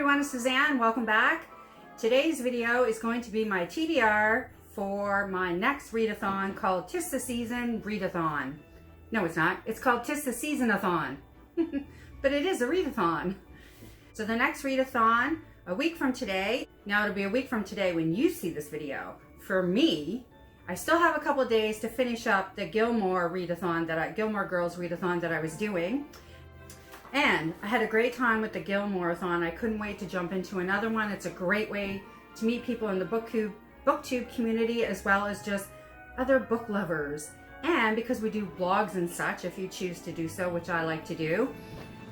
everyone, it's Suzanne. Welcome back. Today's video is going to be my TBR for my next readathon called Tis the Season Readathon. No, it's not. It's called TISTHESEASONATHon. But it is a readathon. So the next readathon, a week from today. Now it'll be a week from today when you see this video. For me, I still have a couple days to finish up the Gilmore Girls readathon that I was doing. And I had a great time with the Gilmore-athon. I couldn't wait to jump into another one. It's a great way to meet people in the booktube community, as well as just other book lovers. And because we do blogs and such, if you choose to do so, which I like to do.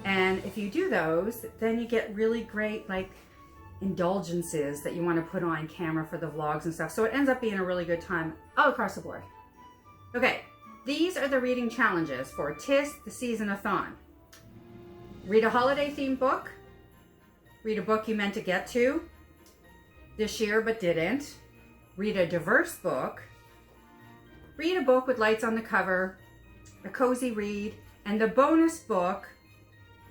And if you do those, then you get really great like indulgences that you want to put on camera for the vlogs and stuff. So it ends up being a really good time all across the board. Okay, these are the reading challenges for Tis the Season-athon. Read a holiday themed book. Read a book you meant to get to this year but didn't. Read a diverse book. Read a book with lights on the cover, a cozy read, and the bonus book,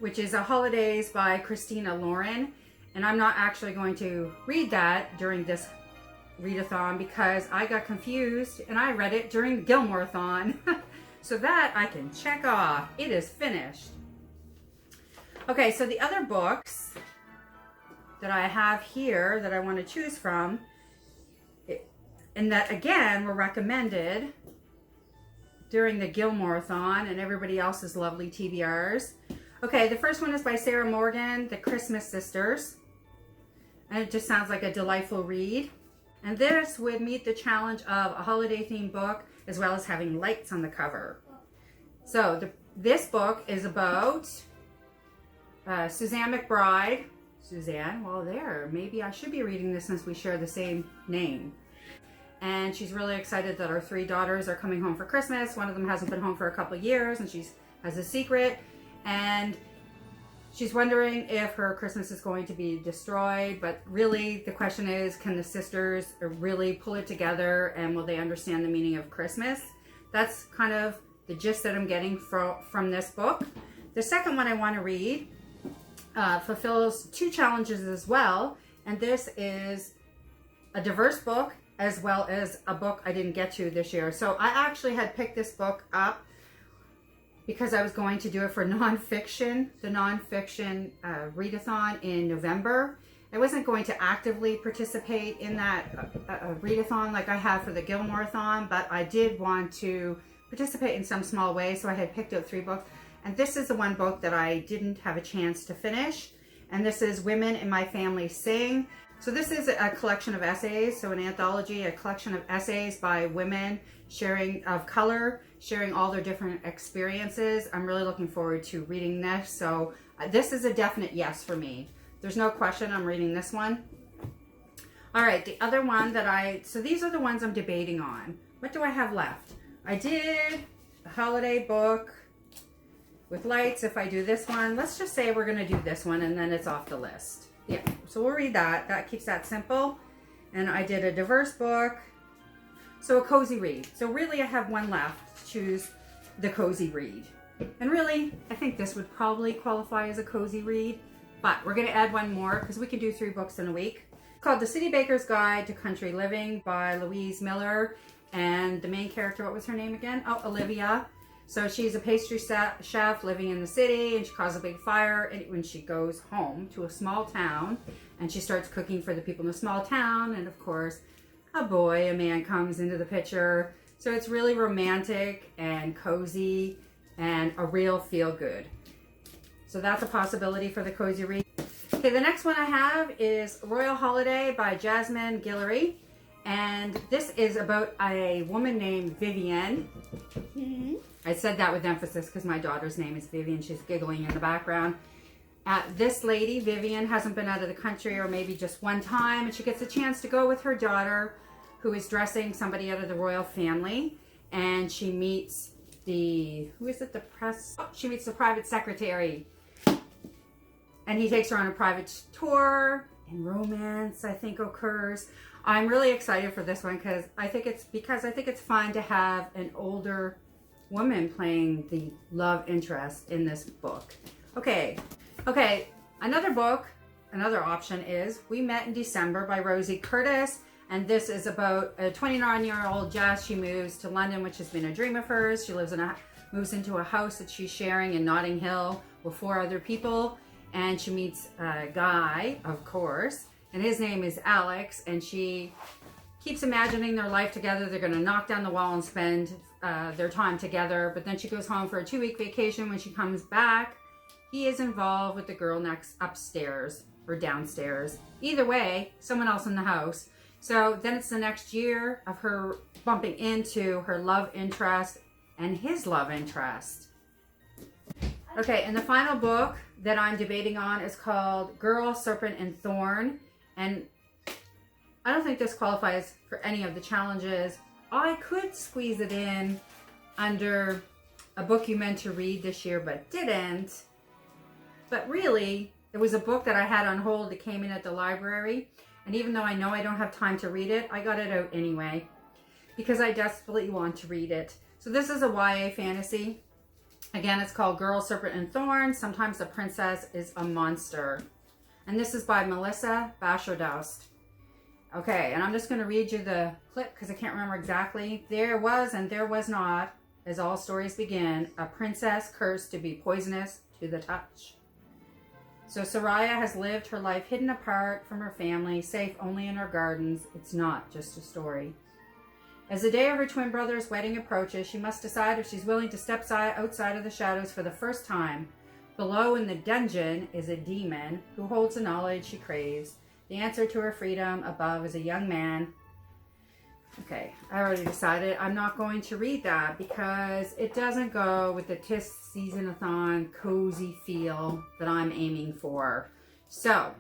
which is A Holidays by Christina Lauren. And I'm not actually going to read that during this readathon because I got confused and I read it during the Gilmore-athon. So that I can check off. It is finished. Okay, so the other books that I have here that I want to choose from, and that again were recommended during the Gilmore-athon and everybody else's lovely TBRs. Okay, the first one is by Sarah Morgan, The Christmas Sisters. And it just sounds like a delightful read. And this would meet the challenge of a holiday themed book as well as having lights on the cover. So this book is about Suzanne McBride. Suzanne, well there, maybe I should be reading this since we share the same name. And she's really excited that her 3 daughters are coming home for Christmas. One of them hasn't been home for a couple of years and she has a secret. And she's wondering if her Christmas is going to be destroyed. But really the question is, can the sisters really pull it together and will they understand the meaning of Christmas? That's kind of the gist that I'm getting from this book. The second one I want to read fulfills 2 challenges as well, and this is a diverse book as well as a book I didn't get to this year. So I actually had picked this book up because I was going to do it for nonfiction, the nonfiction readathon in November. I wasn't going to actively participate in that readathon like I have for the Gilmore-athon, but I did want to participate in some small way, so I had picked up 3 books. And this is the one book that I didn't have a chance to finish. And this is Women in My Family Sing. So this is a collection of essays, so an anthology, a collection of essays by women of color, sharing all their different experiences. I'm really looking forward to reading this. So this is a definite yes for me. There's no question I'm reading this one. All right, the other one so these are the ones I'm debating on. What do I have left? I did a holiday book with lights. If I do this one, let's just say we're going to do this one and then it's off the list. Yeah, so we'll read that. That keeps that simple. And I did a diverse book. So a cozy read. So really I have one left to choose the cozy read. And really, I think this would probably qualify as a cozy read. But we're going to add one more because we can do 3 books in a week. It's called The City Baker's Guide to Country Living by Louise Miller. And the main character, what was her name again? Oh, Olivia. So she's a pastry chef living in the city, and she causes a big fire when she goes home to a small town, and she starts cooking for the people in the small town, and of course, a man comes into the picture. So it's really romantic and cozy and a real feel-good. So that's a possibility for the cozy read. Okay, the next one I have is Royal Holiday by Jasmine Guillory. And this is about a woman named Vivian. Mm-hmm. I said that with emphasis because my daughter's name is Vivian. She's giggling in the background. This lady, Vivian, hasn't been out of the country or maybe just one time. And she gets a chance to go with her daughter who is dressing somebody out of the royal family. And she meets she meets the private secretary. And he takes her on a private tour. And romance, I think, occurs. I'm really excited for this one because I think it's fun to have an older woman playing the love interest in this book. Okay, another book another option is We Met in December by Rosie Curtis. And this is about a 29-year-old Jess. She moves to London, which has been a dream of hers. She moves into a house that she's sharing in Notting Hill with 4 other people. And she meets a guy, of course, and his name is Alex. And she keeps imagining their life together. They're going to knock down the wall and spend their time together. But then she goes home for a 2-week vacation. When she comes back, he is involved with the girl next upstairs or downstairs. Either way, someone else in the house. So then it's the next year of her bumping into her love interest and his love interest. Okay, and the final book that I'm debating on is called Girl, Serpent, and Thorn. And I don't think this qualifies for any of the challenges. I could squeeze it in under a book you meant to read this year but didn't. But really, it was a book that I had on hold that came in at the library. And even though I know I don't have time to read it, I got it out anyway because I desperately want to read it. So this is a YA fantasy. Again, it's called Girl, Serpent, and Thorn. Sometimes the princess is a monster. And this is by Melissa Bashardoust. Okay, and I'm just going to read you the clip because I can't remember exactly. There was and there was not, as all stories begin, a princess cursed to be poisonous to the touch. So Soraya has lived her life hidden apart from her family, safe only in her gardens. It's not just a story. As the day of her twin brother's wedding approaches, she must decide if she's willing to step outside of the shadows for the first time. Below in the dungeon is a demon who holds the knowledge she craves. The answer to her freedom above is a young man. Okay, I already decided I'm not going to read that because it doesn't go with the TISTHESEASONATHON cozy feel that I'm aiming for. So,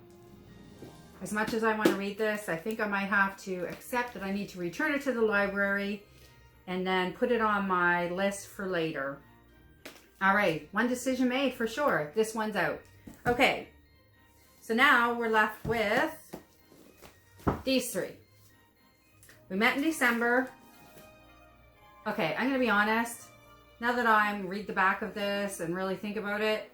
as much as I want to read this, I think I might have to accept that I need to return it to the library and then put it on my list for later. All right, one decision made for sure. This one's out. Okay, so now we're left with these 3. We Met in December. Okay, I'm going to be honest. Now that I read the back of this and really think about it,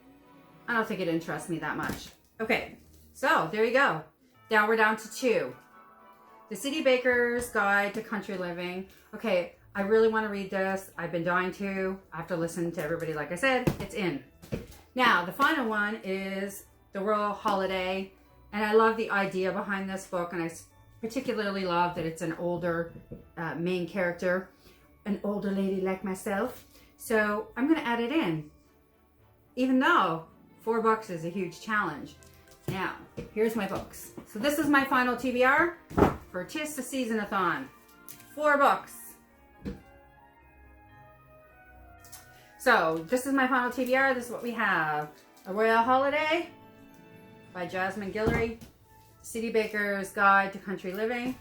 I don't think it interests me that much. Okay, so there you go. Now we're down to 2. The City Baker's Guide to Country Living. Okay, I really want to read this. I've been dying to. After listening to everybody, like I said, it's in. Now, the final one is The Royal Holiday. And I love the idea behind this book, and I particularly love that it's an older main character, an older lady like myself. So I'm going to add it in, even though $4 is a huge challenge. Now, here's my books. So this is my final TBR for TISTHESEASONATHON. 4 books. So this is my final TBR. This is what we have. A Royal Holiday by Jasmine Guillory. City Baker's Guide to Country Living,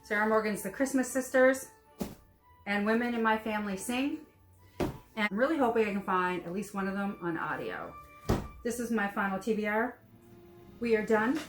Sarah Morgan's The Christmas Sisters, and Women in My Family Sing. And I'm really hoping I can find at least one of them on audio. This is my final TBR. We are done.